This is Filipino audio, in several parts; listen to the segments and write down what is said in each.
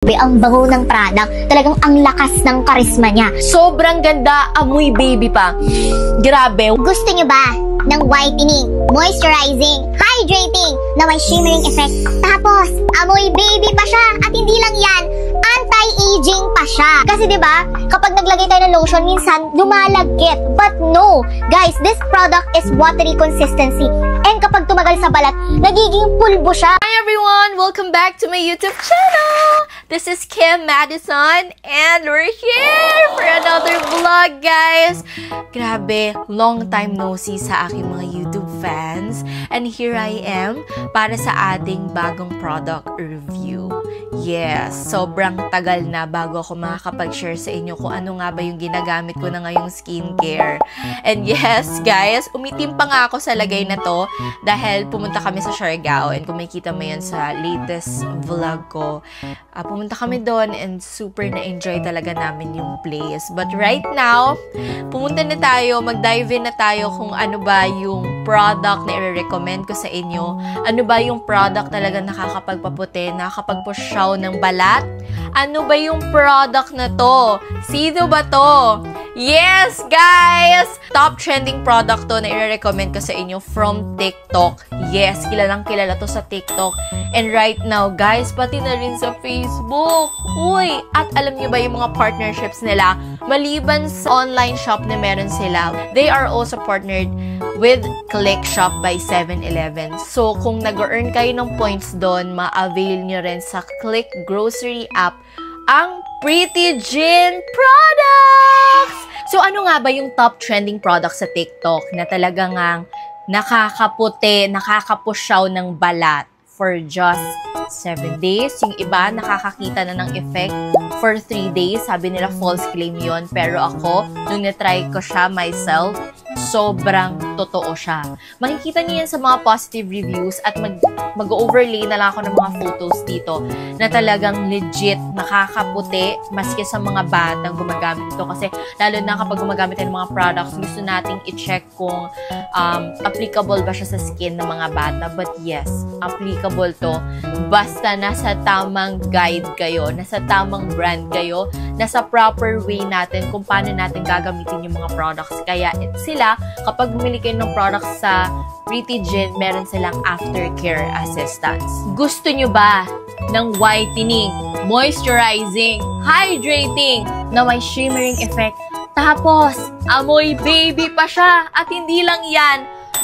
Ang bango ng product, talagang ang lakas ng karisma niya. Sobrang ganda, amoy baby pa. Grabe. Gusto niyo ba ng whitening, moisturizing, hydrating na may shimmering effect? Tapos, amoy baby pa siya. At hindi lang yan, anti-aging pa siya. Kasi 'di ba, kapag naglagay tayo ng lotion, minsan lumalagkit. But no, guys, this product is watery consistency. And kapag tumagal sa balat, nagiging pulbo siya. Hi everyone! Welcome back to my YouTube channel! This is Kim Madison and we're here for another vlog, guys! Grabe, long time no see sa aking mga YouTube fans. And here I am para sa ating bagong product review. Yes, sobrang tagal na bago ako makakapag-share sa inyo kung ano nga ba yung ginagamit ko na ngayong skincare. And yes, guys, umitim pa nga ako sa lagay na to dahil pumunta kami sa Siargao. And kung makikita mo yan sa latest vlog ko, pumunta kami doon and super na-enjoy talaga namin yung place. But right now, pumunta na tayo, mag-dive in na tayo kung ano ba yung product na i-recommend ko sa inyo. Ano ba yung product talaga nakakapagpaputi, nakakapagpusyaw ng balat? Ano ba yung product na to? Sino ba to? Yes, guys! Top trending product to na i-recommend ko sa inyo from TikTok. Yes, kilalang kilala to sa TikTok. And right now, guys, pati na rin sa Facebook. Uy! At alam niyo ba yung mga partnerships nila? Maliban sa online shop na meron sila, they are also partnered with Click Shop by 7-Eleven. So, kung nag-earn kayo ng points doon, ma-avail nyo rin sa Click Grocery app ang Pretty Gin products! So, ano nga ba yung top trending products sa TikTok na talagang nakakaputi, nakakapusyaw ng balat for just 7 days? Yung iba, nakakakita na ng effect for 3 days. Sabi nila false claim yon. Pero ako, nung na-try ko siya myself, sobrang totoo siya. Makikita niyo yan sa mga positive reviews at mag-overlay na lang ako ng mga photos dito na talagang legit nakakaputi maski sa mga batang gumagamit ito. Kasi lalo na kapag gumagamit tayo ng mga products, gusto nating i-check kung applicable ba siya sa skin ng mga bata. But yes, applicable to. Basta nasa tamang guide kayo, nasa tamang brand kayo, nasa proper way natin kung paano natin gagamitin yung mga products. Kaya sila, kapag bumili kayo ng products sa Pretty Gin, meron silang aftercare assistance. Gusto nyo ba ng whitening, moisturizing, hydrating na may shimmering effect? Tapos, amoy baby pa siya. At hindi lang yan,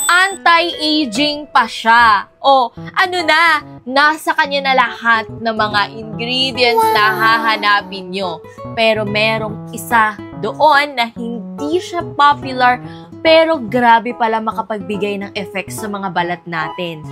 anti-aging pa siya. O, ano na, nasa kanya na lahat ng mga ingredients na hahanapin nyo. Pero merong isa doon na hindi siya popular, pero grabe pala makapagbigay ng effects sa mga balat natin.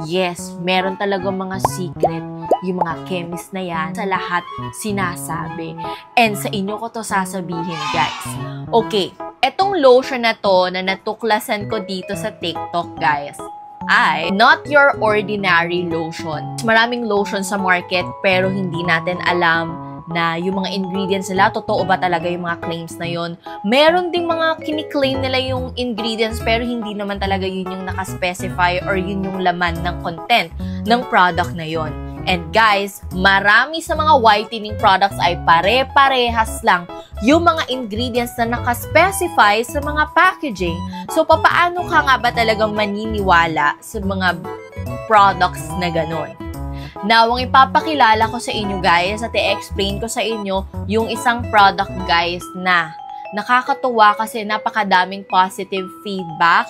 Yes, meron talaga mga secret yung mga chemist na yan. Sa lahat sinasabi. And sa inyo ko to sasabihin, guys. Okay, etong lotion na to na natuklasan ko dito sa TikTok, guys, ay not your ordinary lotion. Maraming lotion sa market pero hindi natin alam na yung mga ingredients nila, totoo ba talaga yung mga claims na yon. Meron ding mga kiniklaim nila yung ingredients pero hindi naman talaga yun yung nakaspecify or yun yung laman ng content ng product na yon. And guys, marami sa mga whitening products ay pare-parehas lang yung mga ingredients na nakaspecify sa mga packaging. So, papaano ka nga ba talagang maniniwala sa mga products na ganon? Now, ang ipapakilala ko sa inyo, guys, at i-explain ko sa inyo yung isang product, guys, na nakakatuwa kasi napakadaming positive feedback.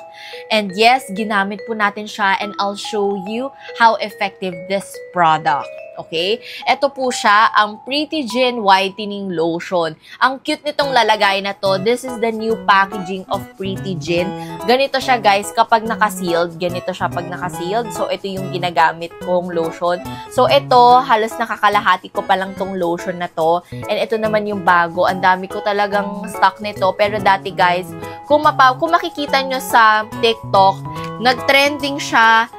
And yes, ginamit po natin siya and I'll show you how effective this product. Okay? Ito po siya, ang Pretty Gin Whitening Lotion. Ang cute nitong lalagay na to. This is the new packaging of Pretty Gin. Ganito siya, guys, kapag naka-sealed. Ganito siya pag naka-sealed. So, ito yung ginagamit kong lotion. So, ito, halos nakakalahati ko pa lang tong lotion na to. And ito naman yung bago. Ang dami ko talagang stock nito. Pero dati, guys, kung makikita nyo sa TikTok, nag-trending siya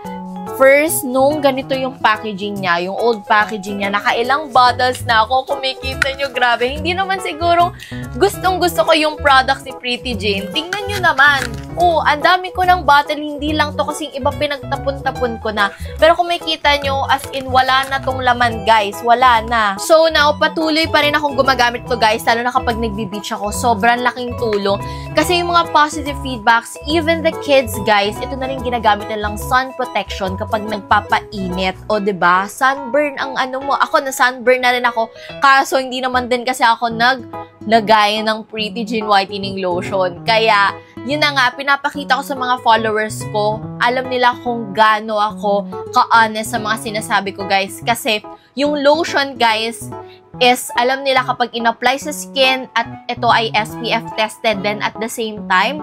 first, nung ganito yung packaging niya, yung old packaging niya, nakailang bottles na ako, kumikita nyo, grabe. Hindi naman siguro gustong-gusto ko yung product ni Pretty Jane. Tingnan nyo naman. Oh, ang dami ko ng bottle, hindi lang to kasing iba pinagtapon-tapon ko na. Pero kung makikita nyo, as in, wala na tong laman, guys. Wala na. So, now, patuloy pa rin akong gumagamit to, guys, lalo na kapag nagbe-beach ako. Sobrang laking tulong. Kasi yung mga positive feedbacks, even the kids, guys, ito na rin ginagamit nilang sun protection kapag nagpapainit. O, diba? Sunburn ang ano mo. Ako, na sunburn na rin ako. Kaso, hindi naman din kasi ako naglagay ng Pretty Jane Whitening Lotion. Kaya, yun na nga, pinapakita ko sa mga followers ko. Alam nila kung gaano ako ka-honest sa mga sinasabi ko, guys. Kasi, yung lotion, guys, is alam nila kapag in-apply sa skin at ito ay SPF tested then at the same time,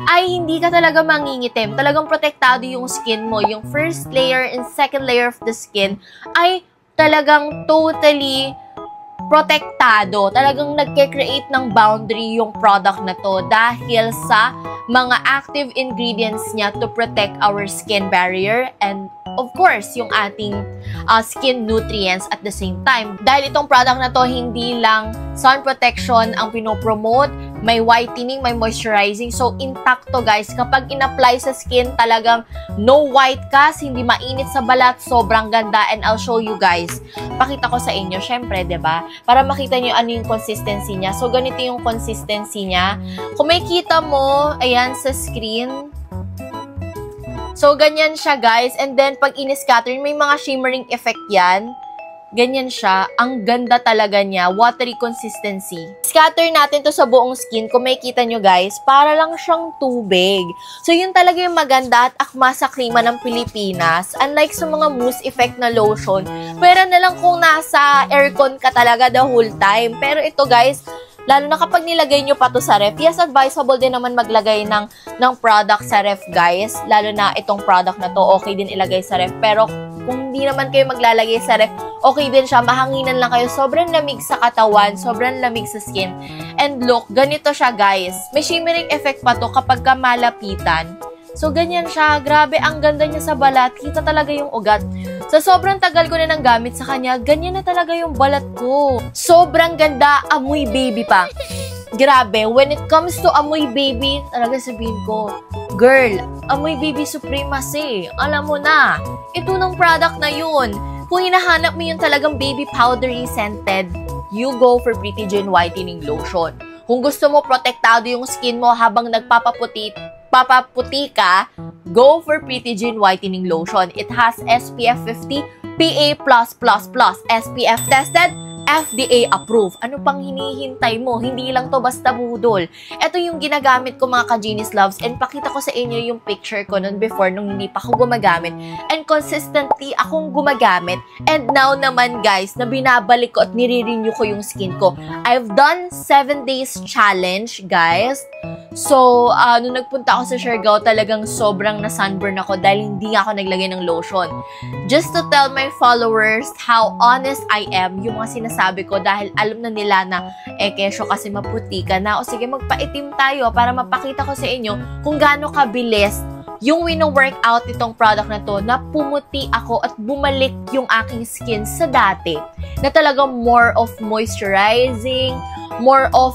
ay hindi ka talaga mangingitim. Talagang protektado yung skin mo. Yung first layer and second layer of the skin ay talagang totally protektado. Talagang nagke-create ng boundary yung product na to dahil sa mga active ingredients niya to protect our skin barrier and of course, yung ating skin nutrients at the same time. Dahil itong product na to, hindi lang sun protection ang pinopromote, may whitening, may moisturizing. So, intact to, guys. Kapag in-apply sa skin, talagang no white cast, hindi mainit sa balat, sobrang ganda. And I'll show you, guys. Pakita ko sa inyo, syempre, diba? Para makita nyo ano yung consistency niya. So, ganito yung consistency niya. Kung may kita mo, ayan, sa screen, so, ganyan siya, guys. And then, pag in-scatter, may mga shimmering effect yan. Ganyan siya. Ang ganda talaga niya. Watery consistency. Scatter natin to sa buong skin. Kung makikita nyo, guys, para lang siyang tubig. So, yun talaga yung maganda at akma sa klima ng Pilipinas. Unlike sa mga mousse effect na lotion, pwera na lang kung nasa aircon ka talaga the whole time. Pero ito, guys, lalo na kapag nilagay nyo pa to sa ref. Yes, advisable din naman maglagay ng product sa ref, guys. Lalo na itong product na to, okay din ilagay sa ref. Pero kung hindi naman kayo maglalagay sa ref, okay din siya. Mahanginan lang kayo. Sobrang lamig sa katawan, sobrang lamig sa skin. And look, ganito siya, guys. May shimmering effect pa to kapag ka malapitan. So, ganyan siya. Grabe, ang ganda niya sa balat. Kita talaga yung ugat. Sa sobrang tagal ko na nang gamit sa kanya, ganyan na talaga yung balat ko. Sobrang ganda, amoy baby pa. Grabe, when it comes to amoy baby, talaga sabihin ko, girl, amoy baby supremacy. Alam mo na, ito ng product na yun. Kung hinahanap mo yung talagang baby powdery scented, you go for Pretty Jane Whitening Lotion. Kung gusto mo protektado yung skin mo habang nagpapaputi ka, go for Pretty Jane Whitening Lotion. It has SPF 50, PA+++, SPF tested, FDA approved. Ano pang hinihintay mo? Hindi lang to basta budol. Ito yung ginagamit ko, mga ka-Genius Loves, and pakita ko sa inyo yung picture ko noon before nung hindi pa ako gumagamit. And consistently akong gumagamit. And now naman, guys, na binabalik ko at nire-renew ko yung skin ko. I've done 7 days challenge, guys. So, nung nagpunta ako sa Siargao, talagang sobrang na-sunburn ako dahil hindi ako naglagay ng lotion. Just to tell my followers how honest I am, yung mga sinasabi ko dahil alam na nila na, kesyo kasi maputi ka na. O sige, magpaitim tayo para mapakita ko sa inyo kung gaano kabilis yung wino-workout itong product na to na pumuti ako at bumalik yung aking skin sa dati. Na talagang more of moisturizing, more of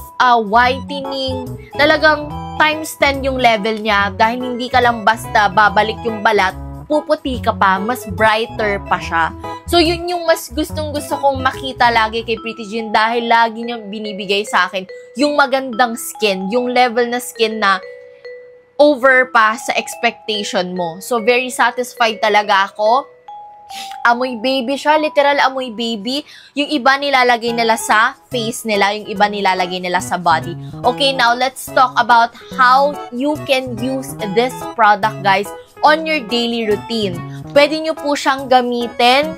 whitening, talagang times 10 yung level niya dahil hindi ka lang basta babalik yung balat, puputi ka pa, mas brighter pa siya. So, yun yung mas gustong-gusto kong makita lagi kay Pretty Jane dahil lagi niyang binibigay sa akin yung magandang skin, yung level na skin na over pa sa expectation mo. So, very satisfied talaga ako. Amoy baby siya, literal amoy baby. Yung iba nilalagay nila sa face nila, yung iba nilalagay nila sa body. Okay, now let's talk about how you can use this product, guys, on your daily routine. Pwede nyo po siyang gamitin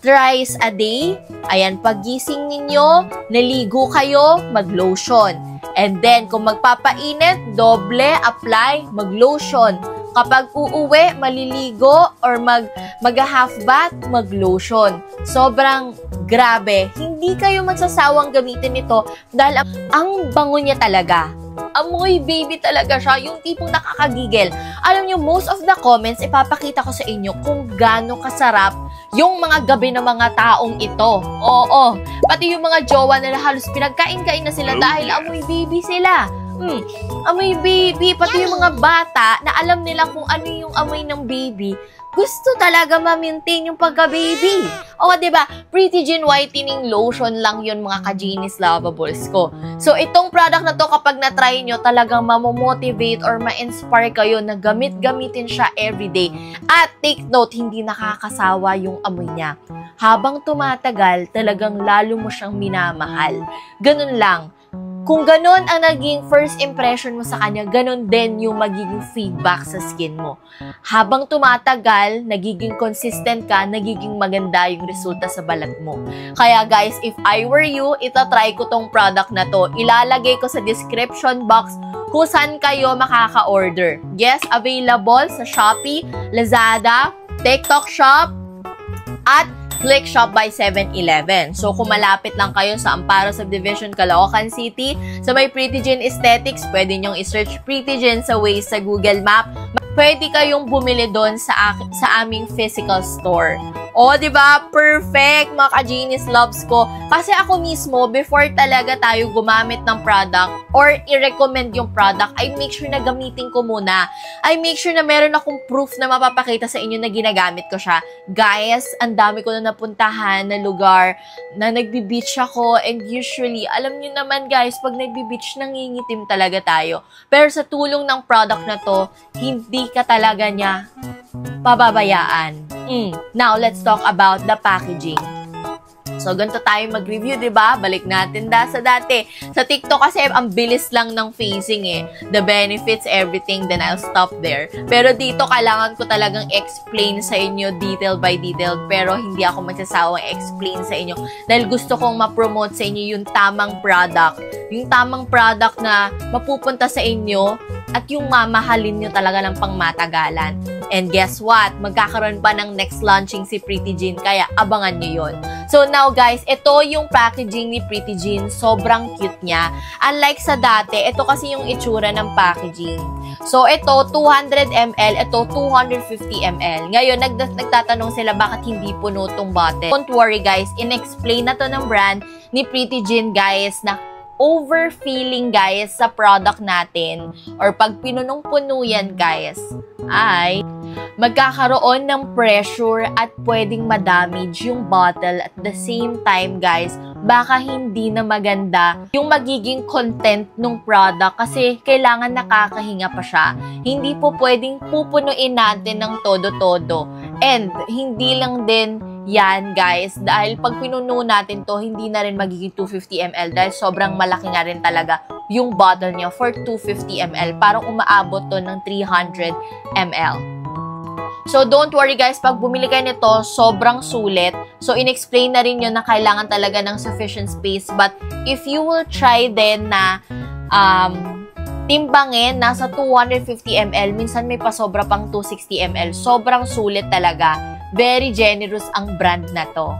thrice a day. Ayan, pagising ninyo, naligo kayo, mag-lotion. And then, kung magpapainit, doble, apply, mag-lotion. Kapag uuwi, maliligo, or mag-half bath, mag-lotion. Sobrang grabe. Hindi kayo magsasawang gamitin ito dahil ang bango niya talaga. Amoy baby talaga siya, yung tipong nakakagigil. Alam nyo, most of the comments, ipapakita ko sa inyo kung gaano kasarap yung mga gabi ng mga taong ito. Oo, pati yung mga jowa nila halos pinagkain-kain na sila dahil amoy baby sila. Amoy baby, pati yung mga bata na alam nila kung ano yung amoy ng baby, gusto talaga ma-maintain yung pagka-baby. O, diba? Pretty Jean Whitening Lotion lang yun, mga ka-Genies Lovables ko. So, itong product na to, kapag na-try nyo, talagang mamomotivate or ma-inspire kayo na gamitin siya everyday. At take note, hindi nakakasawa yung amoy niya. Habang tumatagal, talagang lalo mo siyang minamahal. Ganun lang. Kung ganun ang naging first impression mo sa kanya, ganun din yung magiging feedback sa skin mo. Habang tumatagal, nagiging consistent ka, nagiging maganda yung resulta sa balat mo. Kaya guys, if I were you, itatry ko tong product na to. Ilalagay ko sa description box kung saan kayo makaka-order. Yes, available sa Shopee, Lazada, TikTok Shop, at Click Shop by 7-Eleven. So, kung malapit lang kayo sa Amparo Subdivision, Caloocan City, sa may Pretty Jean Aesthetics, pwede nyong i-search Pretty Jean sa Waze sa Google Map. Pwede kayong bumili doon sa aming physical store. O, diba? Perfect, mga ka-Genies loves ko. Kasi ako mismo, before talaga tayo gumamit ng product or i-recommend yung product, I make sure na gamitin ko muna. I make sure na meron akong proof na mapapakita sa inyo na ginagamit ko siya. Guys, ang dami ko na napuntahan na lugar na nagbi-beach ako, and usually, alam nyo naman guys, pag nagbi-beach, nangingitim talaga tayo. Pero sa tulong ng product na to, hindi ka talaga niya pababayaan. Now, let's talk about the packaging. So, ganito tayo mag-review, diba? Balik natin sa dati. Sa TikTok kasi, ang bilis lang ng facing eh. The benefits, everything, then I'll stop there. Pero dito, kailangan ko talagang explain sa inyo detail by detail. Pero hindi ako magsasawang explain sa inyo. Dahil gusto kong ma-promote sa inyo yung tamang product. Yung tamang product na mapupunta sa inyo at yung mamahalin nyo talaga ng pangmatagalan. And guess what? Magkakaroon pa ng next launching si Pretty Jean, kaya abangan nyo yun. So now guys, ito yung packaging ni Pretty Jean. Sobrang cute niya. Unlike sa dati, ito kasi yung itsura ng packaging. So ito, 200 ml, ito 250 ml. Ngayon, nagtatanong sila bakit hindi puno tong bottle. Don't worry guys, in-explain na to ng brand ni Pretty Jean guys na overfilling guys sa product natin or pag pinunong-puno yan guys ay magkakaroon ng pressure at pwedeng ma-damage yung bottle. At the same time guys, baka hindi na maganda yung magiging content ng product kasi kailangan nakakahinga pa siya. Hindi po pwedeng pupunuin natin ng todo-todo. And hindi lang din yan guys, dahil pag pinuno natin to, hindi na rin magiging 250 ml dahil sobrang malaki nga rin talaga yung bottle niya for 250 ml. Parang umaabot to ng 300 ml. So, don't worry guys, pag bumili kayo nito, sobrang sulit. So, in-explain na rin yun na kailangan talaga ng sufficient space. But, if you will try din na timbangin, nasa 250 ml, minsan may pasobra pang 260 ml. Sobrang sulit talaga. Very generous ang brand na to.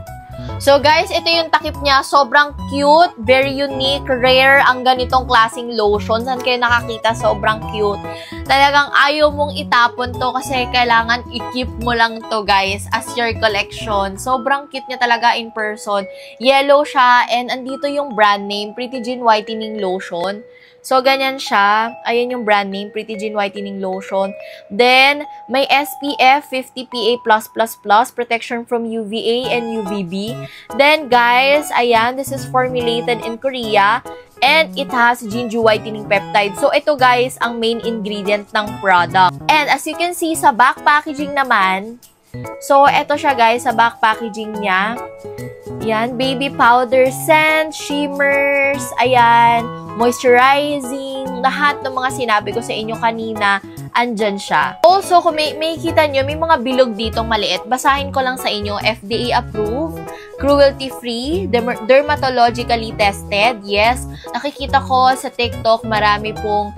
So guys, ito yung takip niya. Sobrang cute, very unique, rare ang ganitong klaseng lotion. Saan kayo nakakita? Sobrang cute. Talagang ayaw mong itapon to kasi kailangan i-keep mo lang to guys as your collection. Sobrang cute niya talaga in person. Yellow siya and andito yung brand name, Pretty Jean Whitening Lotion. So, ganyan siya. Ayan yung brand name, Pretty Jean Whitening Lotion. Then, may SPF 50 PA+++, protection from UVA and UVB. Then, guys, ayan, this is formulated in Korea. And it has Jinju Whitening Peptide. So, ito guys, ang main ingredient ng product. And as you can see, sa back packaging naman, so, ito siya guys, sa back packaging niya. Yan, baby powder scent, shimmers, ayan, moisturizing, lahat ng mga sinabi ko sa inyo kanina, andyan siya. Also, kung may kita nyo, may mga bilog ditong maliit. Basahin ko lang sa inyo, FDA approved, cruelty-free, dermatologically tested. Yes, nakikita ko sa TikTok, marami pong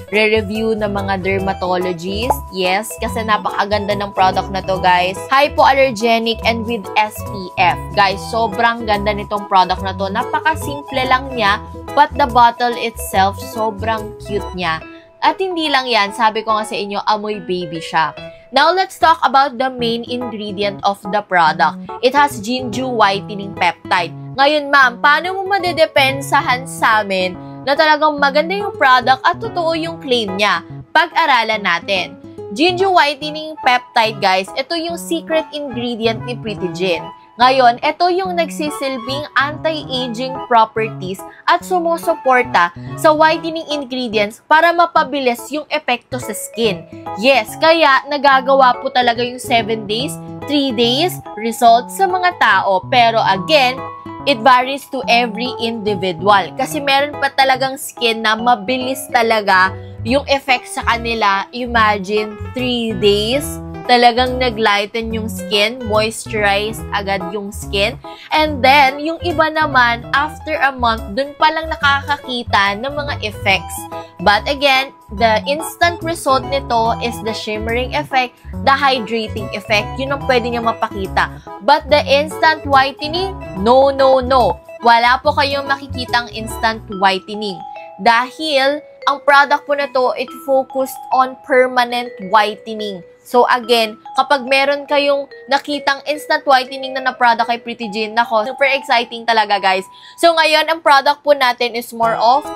re-review ng mga dermatologists. Yes, kasi napakaganda ng product na to, guys. Hypoallergenic and with SPF. Guys, sobrang ganda nitong product na to. Napaka-simple lang niya, but the bottle itself, sobrang cute niya. At hindi lang yan, sabi ko nga sa inyo, amoy baby siya. Now, let's talk about the main ingredient of the product. It has Jinju Whitening Peptide. Ngayon, ma'am, paano mo madedepensahan sa amin na talagang maganda yung product at totoo yung claim niya? Pag-aralan natin. Jinju Whitening Peptide, guys, ito yung secret ingredient ni Pretigen. Ngayon, ito yung nagsisilbing anti-aging properties at sumusuporta sa whitening ingredients para mapabilis yung epekto sa skin. Yes, kaya nagagawa po talaga yung 7 days, 3 days results sa mga tao. Pero again, it varies to every individual. Kasi meron pa talagang skin na mabilis talaga yung effect sa kanila. Imagine, 3 days, talagang nag-lighten yung skin, moisturize agad yung skin. And then, yung iba naman, after a month, dun palang nakakakita ng mga effects. But again, the instant result nito is the shimmering effect, the hydrating effect. Yun ang pwede niya mapakita. But the instant whitening, no, no, no. Wala po kayong makikitang instant whitening. Dahil, ang product po na to, it focused on permanent whitening. So again, kapag meron kayong nakitang instant whitening na product kay Pretigen, nako, super exciting talaga, guys. So ngayon, ang product po natin is more of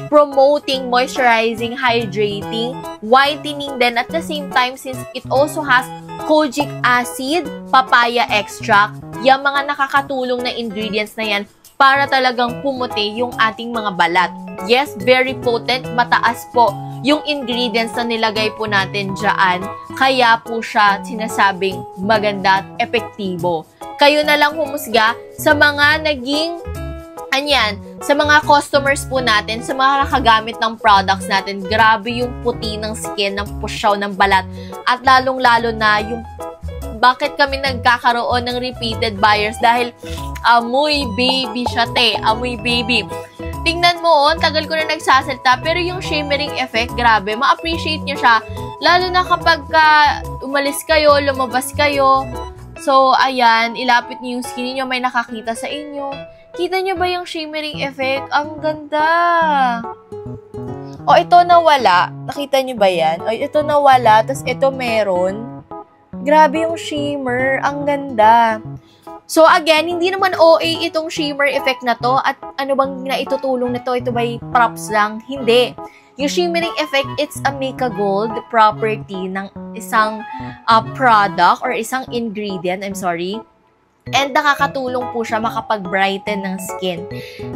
promoting, moisturizing, hydrating, whitening din at the same time since it also has kojic acid, papaya extract, yung mga nakakatulong na ingredients na yan para talagang pumuti yung ating mga balat. Yes, very potent, mataas po yung ingredients na nilagay po natin dyan. Kaya po siya sinasabing maganda at epektibo. Kayo na lang humusga sa mga naging, sa mga customers po natin, sa mga nakagamit ng products natin. Grabe yung puti ng skin, ng pusyaw ng balat. At lalong-lalo na yung bakit kami nagkakaroon ng repeated buyers dahil amoy baby siya, amoy baby. Tingnan mo, tagal ko na nagsasalta, pero yung shimmering effect, grabe, ma-appreciate nyo siya. Lalo na kapag umalis kayo, lumabas kayo. So, ayan, ilapit nyo yung skin niyo, may nakakita sa inyo. Kita nyo ba yung shimmering effect? Ang ganda! O, ito nawala. Nakita nyo ba yan? O, ito nawala, tas ito meron. Grabe yung shimmer. Ang ganda. So again, hindi naman OA itong shimmer effect na to at ano bang naitutulong nito? Ito ba'y props lang? Hindi. Yung shimmering effect, it's a Mica Gold property ng isang product or isang ingredient, And nakakatulong po siya makapag-brighten ng skin.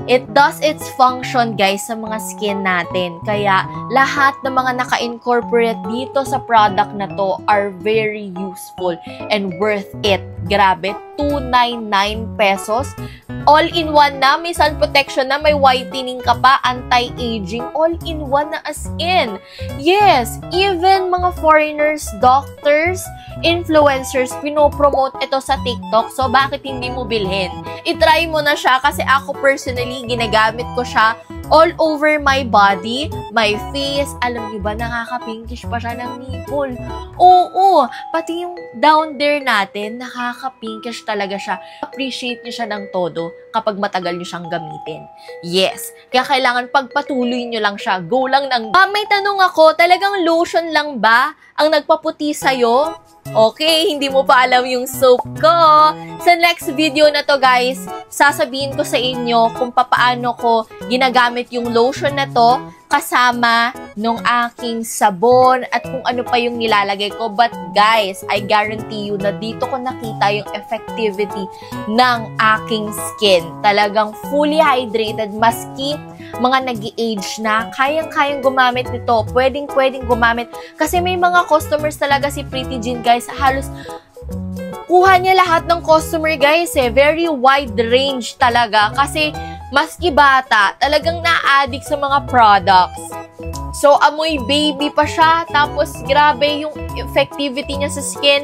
It does its function, guys, sa mga skin natin. Kaya lahat ng mga naka-incorporate dito sa product na to are very useful and worth it. Grabe, 299 pesos. All-in-one na, may sun protection na, may whitening ka pa, anti-aging, all-in-one na as in. Yes, even mga foreigners, doctors, influencers, pinopromote ito sa TikTok. So, bakit hindi mo bilhin? I-try mo na siya kasi ako personally, ginagamit ko siya all over my body, my face. Alam niyo ba, nakaka-pinkish pa siya ng nipple. Oo, pati yung down there natin, nakaka-pinkish talaga siya. Appreciate niyo siya ng todo kapag matagal niyo siyang gamitin. Yes, kaya kailangan pagpatuloy niyo lang siya. Go lang ng... may tanong ako, talagang lotion lang ba ang nagpaputi sa'yo? Okay, hindi mo pa alam yung soap ko. Sa next video na to, guys, sasabihin ko sa inyo kung papaano ko ginagamit yung lotion na to kasama nung aking sabon at kung ano pa yung nilalagay ko. But guys, I guarantee you na dito ko nakita yung effectivity ng aking skin. Talagang fully hydrated, maski mga nag-age na, kayang-kayang gumamit nito. Pwedeng-pwedeng gumamit. Kasi may mga customers talaga si Pretigen, guys. Halos kuha niya lahat ng customer, guys. Very wide range talaga. Kasi maski bata, talagang na-addict sa mga products. So, amoy baby pa siya. Tapos, grabe yung effectivity niya sa skin.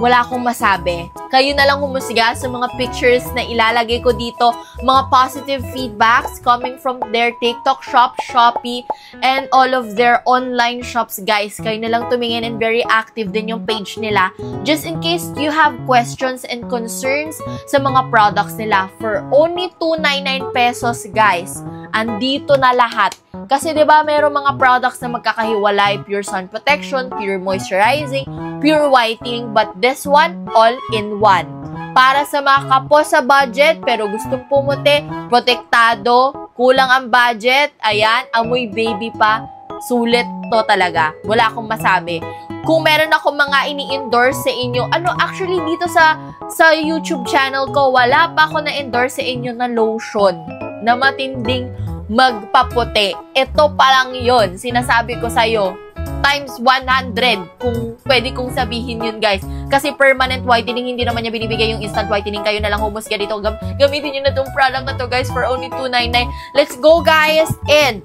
wala akong masabi. Kayo na lang humusga sa mga pictures na ilalagay ko dito, mga positive feedbacks coming from their TikTok shop, Shopee, and all of their online shops, guys. Kayo na lang tumingin, and very active din yung page nila. Just in case you have questions and concerns sa mga products nila, for only 299 pesos, guys. Andito na lahat. Kasi 'di ba, mayroong mga products na magkakahiwalay, pure sun protection, pure moisturizing, pure whitening, but this one all in one. Para sa mga kapos sa budget pero gustong pumuti, protektado, kulang ang budget, ayan, amoy baby pa, sulit to talaga. Wala akong masabi. Kung meron ako mga ini-endorse sa inyo, actually dito sa YouTube channel ko, wala pa ako na-endorse sa inyo na lotion na matinding magpaputi. Ito pa lang yun. Sinasabi ko sa'yo, times 100 kung pwede kong sabihin yun, guys. Kasi permanent whitening, hindi naman niya binibigay yung instant whitening. Kayo na lang humusga dito. Gamitin nyo na itong product na to, guys, for only $299. Let's go, guys! And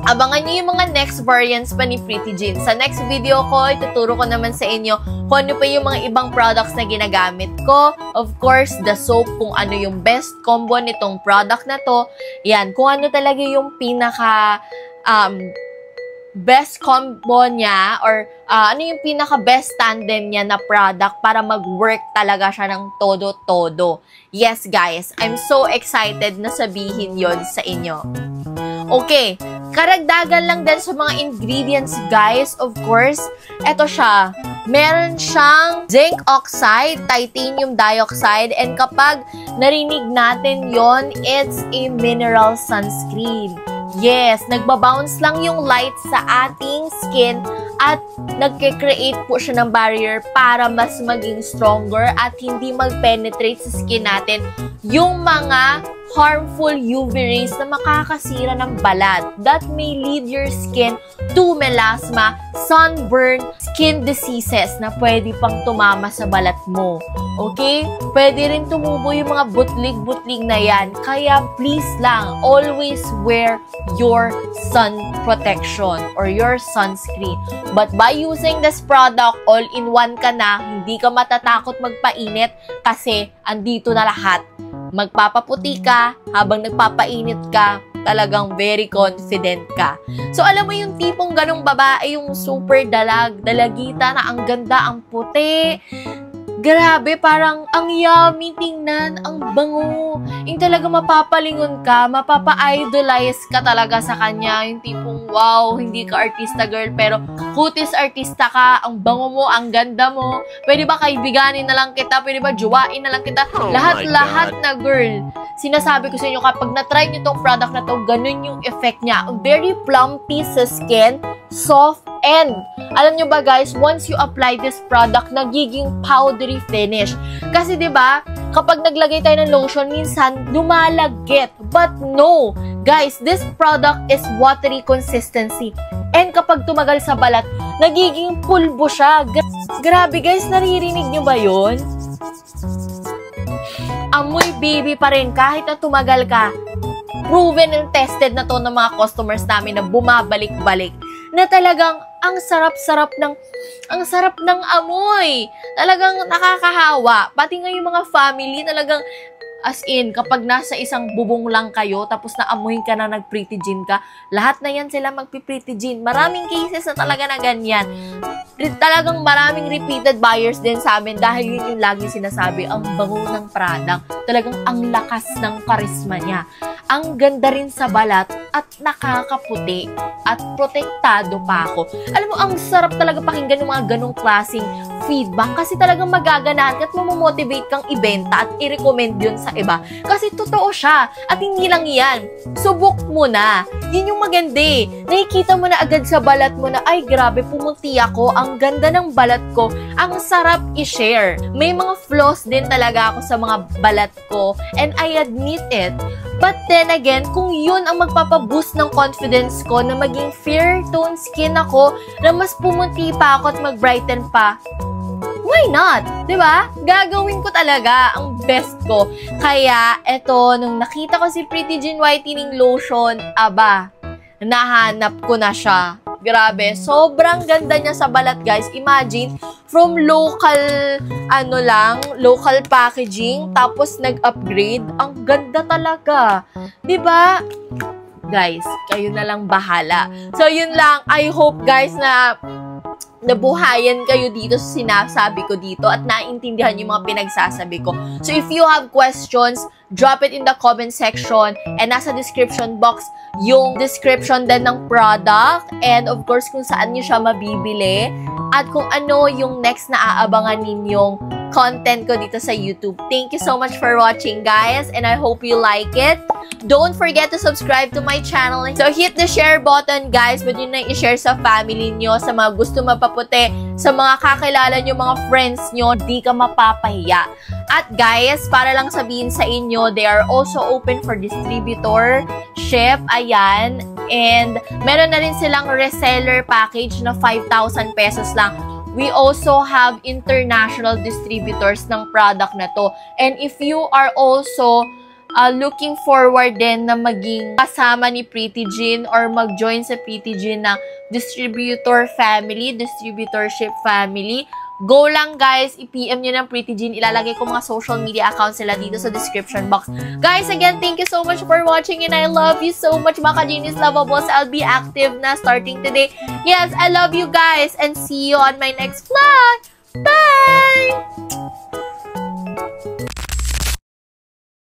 abangan nyo yung mga next variants pa ni Pretty Jean. Sa next video ko, ituturo ko naman sa inyo kung ano pa yung mga ibang products na ginagamit ko. Of course, the soap, kung ano yung best combo nitong product na to. Yan, kung ano talaga yung pinaka best combo niya, or ano yung pinaka best tandem niya na product para mag-work talaga siya ng todo-todo. Yes, guys, I'm so excited na sabihin yon sa inyo. Okay, karagdagan lang din sa mga ingredients, guys. Of course, eto siya. Meron siyang zinc oxide, titanium dioxide, and kapag narinig natin yon, it's a mineral sunscreen. Yes, nagbabounce lang yung light sa ating skin at nagke-create po siya ng barrier para mas maging stronger at hindi mag-penetrate sa skin natin yung mga harmful UV rays na makakasira ng balat that may lead your skin to melasma, sunburn, skin diseases na pwede pang tumama sa balat mo. Okay? Pwede rin tumubo yung mga butlig-butlig na yan. Kaya please lang, always wear your sun protection or your sunscreen. But by using this product, all-in-one ka na, hindi ka matatakot magpainit kasi andito na lahat. Magpapaputi ka, habang nagpapainit ka, talagang very confident ka. So, alam mo yung tipong ganong babae, yung super dalagita na ang ganda, ang puti. Grabe, parang ang yummy tingnan, ang bango. Yung talaga mapapalingon ka, mapapa-idolize ka talaga sa kanya. Yung tipong, wow, hindi ka artista girl, pero kutis artista ka, ang bango mo, ang ganda mo. Pwede ba kaibiganin na lang kita? Pwede ba juwain na lang kita? Lahat-lahat na girl. Sinasabi ko sa inyo, kapag na-try nyo tong product na to, ganun yung effect niya. Very plumpy sa skin, soft, and alam nyo ba, guys, once you apply this product, nagiging powdery finish. Kasi 'di ba, kapag naglagay tayo ng lotion, minsan lumalagkit. But no, guys, this product is watery consistency. And kapag tumagal sa balat, nagiging pulbo siya. Grabe, guys, naririnig nyo ba yun? Amoy baby pa rin kahit na tumagal ka. Proven and tested na to ng mga customers namin na bumabalik-balik. Na talagang ang sarap ng amoy. Talagang nakakahawa. Pati nga yung mga family, talagang as in, kapag nasa isang bubong lang kayo, tapos naamoy ka na nag-Pretty Jean ka, lahat na yan sila mag-Pretty Jean. Maraming cases na talaga na ganyan. Talagang maraming repeated buyers din sa amin dahil yun yung lagi sinasabi, ang bango ng product. Talagang ang lakas ng karisma niya. Ang ganda rin sa balat at nakakaputi at protektado pa ako. Alam mo, ang sarap talaga pakinggan yung mga ganong klaseng feedback kasi talagang magaganahan ka at mamomotivate kang ibenta at i-recommend yun sa iba. Kasi totoo siya at hindi lang yan. Subok mo na. Yun yung maganda eh. Nakikita mo na agad sa balat mo na, ay grabe, pumunti ako. Ang ganda ng balat ko. Ang sarap i-share. May mga flaws din talaga ako sa mga balat ko and I admit it. But then again, kung yun ang magpapaboost ng confidence ko na maging fair tone skin ako, na mas pumunti pa ako at mag-brighten pa, why not? Diba? Gagawin ko talaga ang best ko. Kaya, eto, nung nakita ko si Pretty Jean Whitening Lotion, aba, nahanap ko na siya. Grabe, sobrang ganda niya sa balat, guys. Imagine, from local, local packaging, tapos nag-upgrade. Ang ganda talaga. 'Di ba? Guys, kayo na lang bahala. So, yun lang. I hope, guys, na nabuhayan kayo dito sa sinasabi ko dito at naintindihan yung mga pinagsasabi ko. So, if you have questions, drop it in the comment section and nasa description box yung description din ng product and of course kung saan nyo siya mabibili at kung ano yung next na aabangan ninyong content ko dito sa YouTube. Thank you so much for watching, guys, and I hope you like it. Don't forget to subscribe to my channel. So, hit the share button, guys. Pwede nyo na i-share sa family nyo, sa mga gusto mapaputi, sa mga kakilala nyo, mga friends nyo. Di ka mapapahiya. At, guys, para lang sabihin sa inyo, they are also open for distributorship. Ayan. And, meron na rin silang reseller package na 5,000 pesos lang. We also have international distributors ng product na to. And if you are also looking forward din na maging kasama ni Pretty Jean or mag-join sa Pretty Jean na distributor family, distributorship family, go lang, guys, i-PM nyo ng Pretty Jean. Ilalagay ko mga social media accounts nila dito sa description box. Guys, again, thank you so much for watching and I love you so much, mga ka-Genius Lovables. I'll be active na starting today. Yes, I love you guys and see you on my next vlog. Bye!